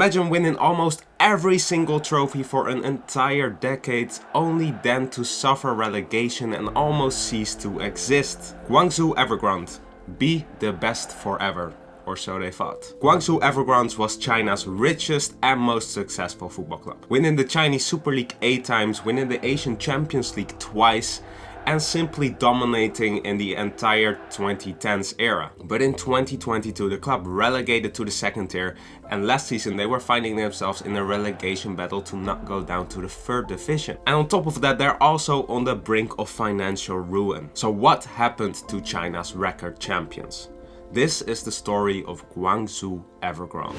Imagine winning almost every single trophy for an entire decade, only then to suffer relegation and almost cease to exist. Guangzhou Evergrande, be the best forever. Or so they thought. Guangzhou Evergrande was China's richest and most successful football club, winning the Chinese Super League 8 times, winning the Asian Champions League twice, and simply dominating in the entire 2010s era. But in 2022 the club relegated to the second tier, and last season they were finding themselves in a relegation battle to not go down to the third division. And on top of that, they're also on the brink of financial ruin. So what happened to China's record champions? This is the story of Guangzhou Evergrande.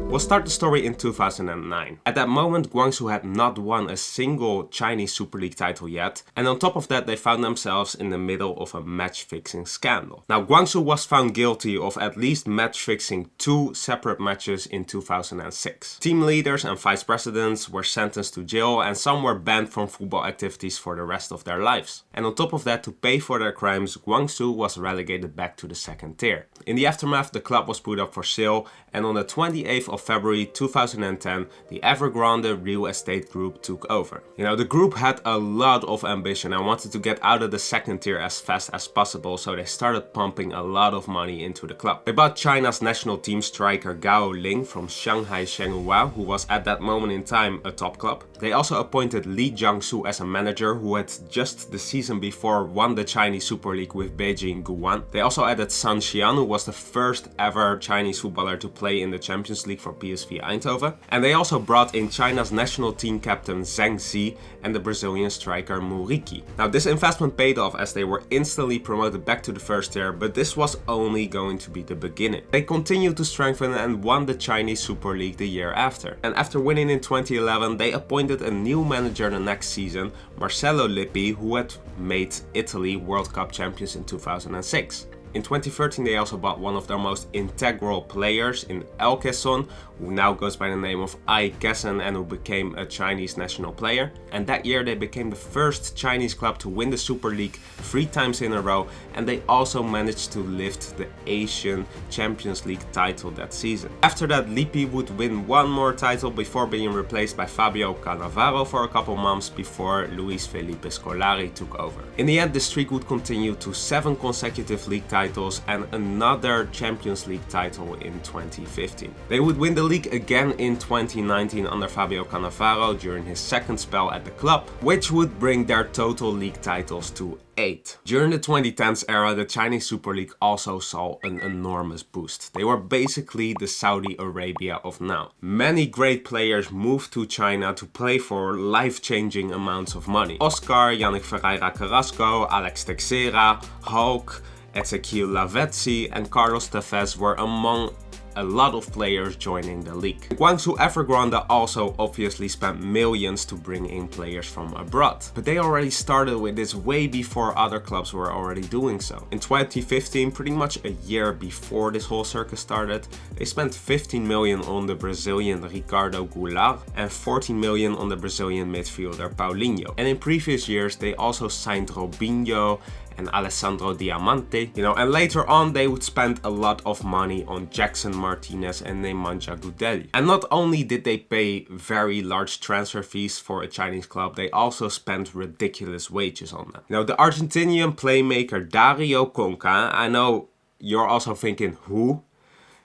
We'll start the story in 2009. At that moment, Guangzhou had not won a single Chinese Super League title yet, and on top of that they found themselves in the middle of a match-fixing scandal. Now, Guangzhou was found guilty of at least match-fixing 2 separate matches in 2006. Team leaders and vice presidents were sentenced to jail, and some were banned from football activities for the rest of their lives. And on top of that, to pay for their crimes, Guangzhou was relegated back to the second tier. In the aftermath, the club was put up for sale, and on the 28th of February 2010, the Evergrande Real Estate Group took over. The group had a lot of ambition and wanted to get out of the second tier as fast as possible, so they started pumping a lot of money into the club. They bought China's national team striker Gao Ling from Shanghai Shenhua, who was at that moment in time a top club. They also appointed Li Jiangsu as a manager, who had just the season before won the Chinese Super League with Beijing Guoan. They also added San Xian, who was the first ever Chinese footballer to play in the Champions League for PSV Eindhoven. And they also brought in China's national team captain Zhang Xi and the Brazilian striker Muriqi. Now, this investment paid off as they were instantly promoted back to the first tier, but this was only going to be the beginning. They continued to strengthen and won the Chinese Super League the year after. And after winning in 2011, they appointed a new manager the next season, Marcello Lippi, who had made Italy World Cup champions in 2006. In 2013, they also bought one of their most integral players in El Kesson, who now goes by the name of Ai Kesson and who became a Chinese national player. And that year they became the first Chinese club to win the Super League 3 times in a row, and they also managed to lift the Asian Champions League title that season. After that, Lippi would win one more title before being replaced by Fabio Cannavaro for a couple months before Luis Felipe Scolari took over. In the end, the streak would continue to 7 consecutive league titles and another Champions League title in 2015. They would win the league again in 2019 under Fabio Cannavaro during his second spell at the club, which would bring their total league titles to 8. During the 2010s era, the Chinese Super League also saw an enormous boost. They were basically the Saudi Arabia of now. Many great players moved to China to play for life-changing amounts of money. Oscar, Yannick Ferreira Carrasco, Alex Teixeira, Hulk, Ezequiel Lavezzi and Carlos Tevez were among a lot of players joining the league. Guangzhou Evergrande also obviously spent millions to bring in players from abroad, but they already started with this way before other clubs were already doing so. In 2015, pretty much a year before this whole circus started, they spent 15 million on the Brazilian Ricardo Goulart and 14 million on the Brazilian midfielder Paulinho. And in previous years, they also signed Robinho and Alessandro Diamante, and later on they would spend a lot of money on Jackson Martinez and Nemanja Gudeli. And not only did they pay very large transfer fees for a Chinese club, they also spent ridiculous wages on them. The Argentinian playmaker Dario Conca, I know you're also thinking, who?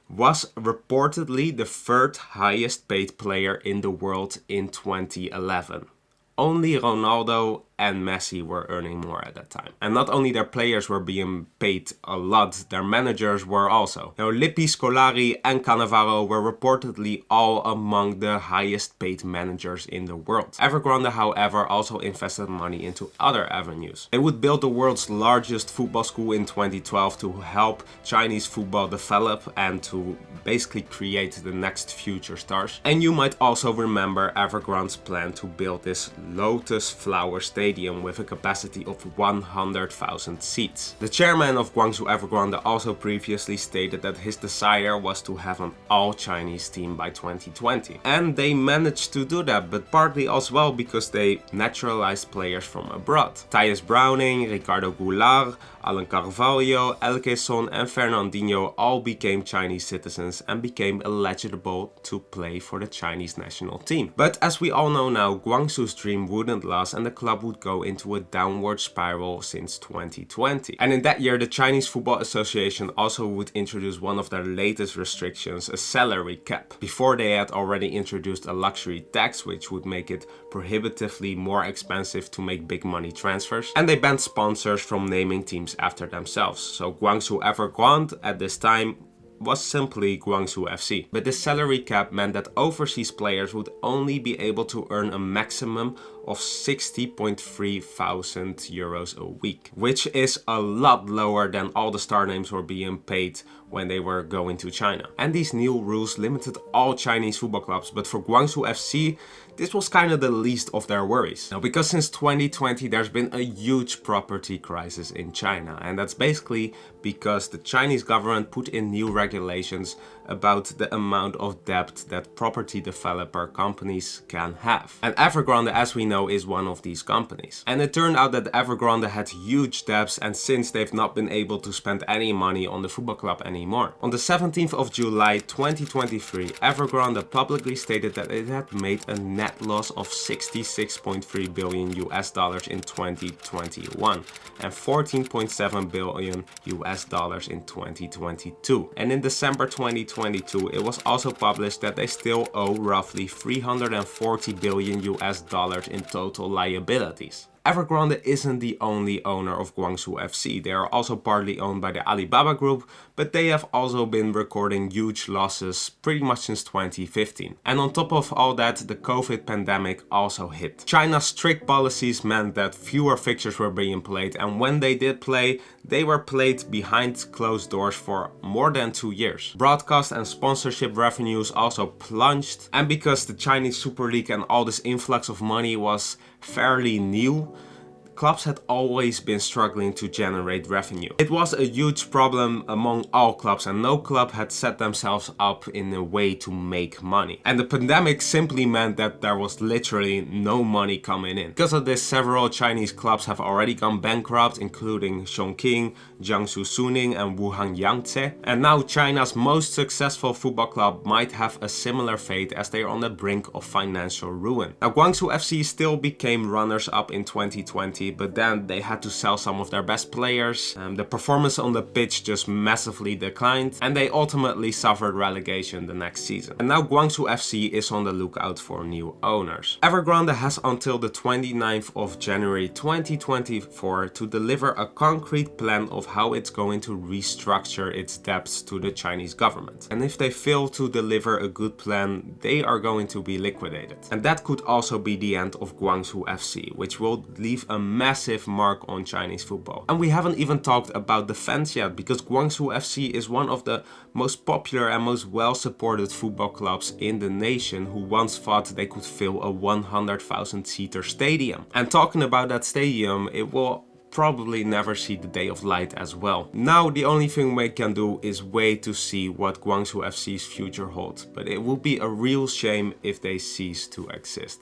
Was reportedly the 3rd highest paid player in the world in 2011. Only Ronaldo and Messi were earning more at that time. And not only their players were being paid a lot, their managers were also. Lippi, Scolari and Cannavaro were reportedly all among the highest paid managers in the world. Evergrande, however, also invested money into other avenues. They would build the world's largest football school in 2012 to help Chinese football develop and to basically create the next future stars. And you might also remember Evergrande's plan to build this Lotus Flower Stadium stadium with a capacity of 100,000 seats. The chairman of Guangzhou Evergrande also previously stated that his desire was to have an all-Chinese team by 2020. And they managed to do that, but partly as well because they naturalized players from abroad. Thais Browning, Ricardo Goulart, Alan Carvalho, Elke Son and Fernandinho all became Chinese citizens and became eligible to play for the Chinese national team. But as we all know now, Guangzhou's dream wouldn't last and the club would go into a downward spiral since 2020. And in that year, the Chinese Football Association also would introduce one of their latest restrictions, a salary cap. Before they had already introduced a luxury tax, which would make it prohibitively more expensive to make big money transfers. And they banned sponsors from naming teams after themselves. So Guangzhou Evergrande at this time was simply Guangzhou FC. But this salary cap meant that overseas players would only be able to earn a maximum of 60.3 thousand euros a week, which is a lot lower than all the star names were being paid when they were going to China. And these new rules limited all Chinese football clubs, but for Guangzhou FC, this was kind of the least of their worries. Now, because since 2020 there's been a huge property crisis in China, and that's basically because the Chinese government put in new regulations about the amount of debt that property developer companies can have. And Evergrande, as we know, is one of these companies. And it turned out that Evergrande had huge debts, and since they've not been able to spend any money on the football club anymore. On the 17th of July 2023, Evergrande publicly stated that it had made a net loss of 66.3 billion US dollars in 2021 and 14.7 billion US dollars in 2022. And in December 2022, it was also published that they still owe roughly 340 billion US dollars in total liabilities. Evergrande isn't the only owner of Guangzhou FC. They are also partly owned by the Alibaba Group, but they have also been recording huge losses pretty much since 2015. And on top of all that, the COVID pandemic also hit. China's strict policies meant that fewer fixtures were being played, and when they did play, they were played behind closed doors for more than 2 years. Broadcast and sponsorship revenues also plunged, and because the Chinese Super League and all this influx of money was fairly new, clubs had always been struggling to generate revenue. It was a huge problem among all clubs, and no club had set themselves up in a way to make money. And the pandemic simply meant that there was literally no money coming in. Because of this, several Chinese clubs have already gone bankrupt, including Chongqing, Jiangsu Suning and Wuhan Yangtze. And now China's most successful football club might have a similar fate as they are on the brink of financial ruin. Now, Guangzhou FC still became runners-up in 2020, but then they had to sell some of their best players. The performance on the pitch just massively declined, and they ultimately suffered relegation the next season. And now Guangzhou FC is on the lookout for new owners. Evergrande has until the 29th of January 2024 to deliver a concrete plan of how it's going to restructure its debts to the Chinese government. And if they fail to deliver a good plan, they are going to be liquidated. And that could also be the end of Guangzhou FC, which will leave a massive mark on Chinese football. And we haven't even talked about the fans yet, because Guangzhou FC is one of the most popular and most well-supported football clubs in the nation, who once thought they could fill a 100,000 seater stadium. And talking about that stadium, it will probably never see the day of light as well. Now the only thing we can do is wait to see what Guangzhou FC's future holds, but it would be a real shame if they cease to exist.